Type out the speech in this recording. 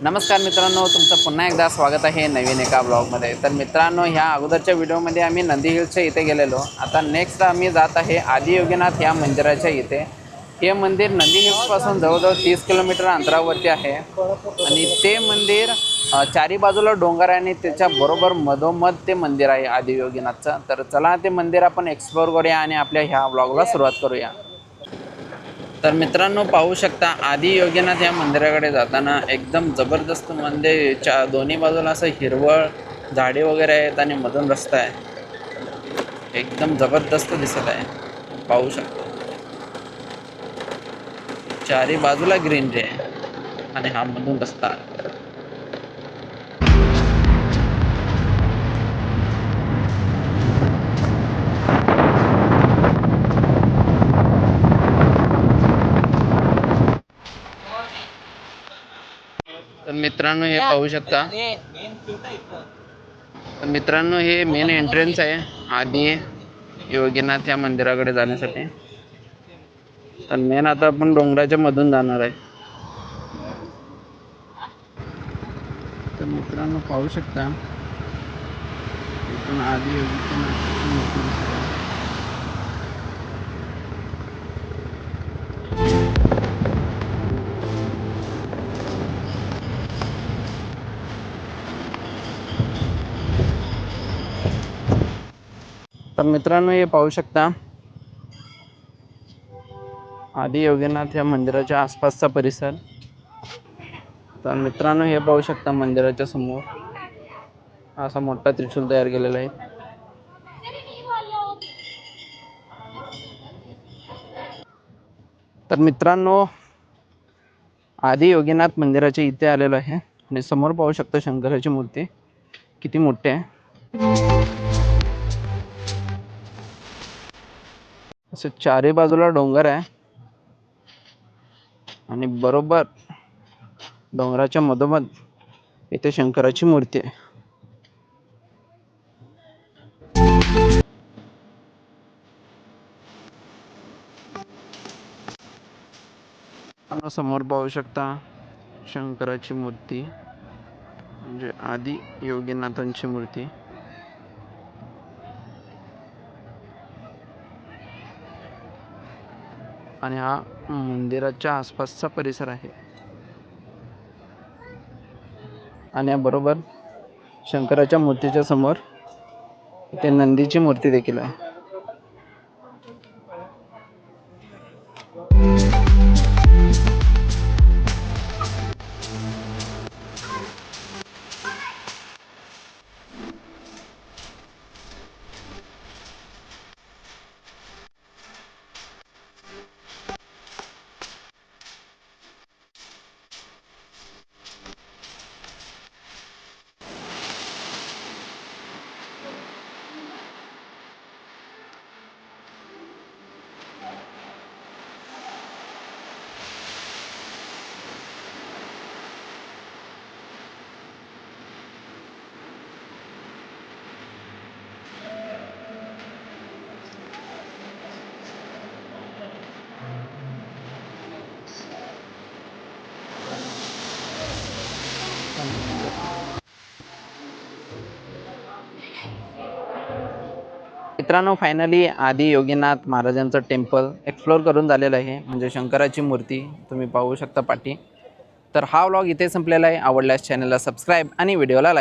नमस्कार मित्रांनो, तुमचं पुन्हा एकदा स्वागत आहे नवीन एका ब्लॉगमध्ये। तर मित्रांनो, ह्या अगोदरच्या व्हिडिओमध्ये आम्ही नंदी हिल्सच्या इथे गेलेलो। आता नेक्स्ट आम्ही जात आहे आदि योगीनाथ या मंदिराच्या इथे। हे मंदिर नंदी हिल्सपासून जवळजवळ 30 किलोमीटर अंतरावरती आहे आणि ते मंदिर चारी बाजूला डोंगर आहे आणि त्याच्या बरोबर मधोमध ते मंदिर आहे आदि योगीनाथचं। तर चला ते मंदिर आपण एक्सप्लोर करूया आणि आपल्या ह्या ब्लॉगला सुरुवात करूया। तर मित्रांनो, पाहू शकता आदि योगीनाथ या मंदिराकडे जाताना एकदम जबरदस्त मंदिर दोन्ही बाजूला असं हिरवळ झाडे वगैरे आहेत आणि मधून रस्ता आहे। एकदम जबरदस्त दिसत आहे, पाहू शकता चारी बाजूला ग्रीनरी आहे आणि हा मधून रस्ता आहे। तर मित्रांनो, हे पाहू शकता। तर मित्रांनो, हे मेन एंट्रन्स आहे आदि योगीनाथ या मंदिराकडे जाण्यासाठी। तर मेन आता आपण डोंगराच्या मधून जाणार आहे। तर मित्रांनो, पाहू शकता इथून आदि योगीनाथची मूर्ती दिसत आहे। तर मित्रांनो, हे पाहू शकता आदि योगीनाथ या मंदिराच्या आसपासचा परिसर। तर मित्रांनो, हे पाहू शकता मंदिराच्या समोर असा मोठा त्रिशूल तयार केलेला आहे। तर मित्रांनो, आदि योगीनाथ मंदिराच्या इथे आलेलो आहे आणि समोर पाहू शकता शंकराची मूर्ती किती मोठी आहे। असे चारी बाजूला डोंगर आहे आणि बरोबर डोंगराच्या मधोमध इथे शंकराची मूर्ती आहे। समोर पाहू शकता शंकराची मूर्ती, म्हणजे आदि योगीनाथांची मूर्ती। आणि हा मंदिराच्या आसपासचा परिसर आहे आणि बरोबर शंकराच्या मूर्तीच्या समोर इथे नंदीची मूर्ती देखील आहे। मित्रांनो, फायनली आदि योगीनाथ महाराजांचं टेम्पल एक्सप्लोर करून झालेलं आहे, म्हणजे शंकराची मूर्ती तुम्ही पाहू शकता पाठी। तर हा व्लॉग इथे संपलेला आहे। आवडल्यास चॅनलला सबस्क्राईब आणि व्हिडिओला लाईक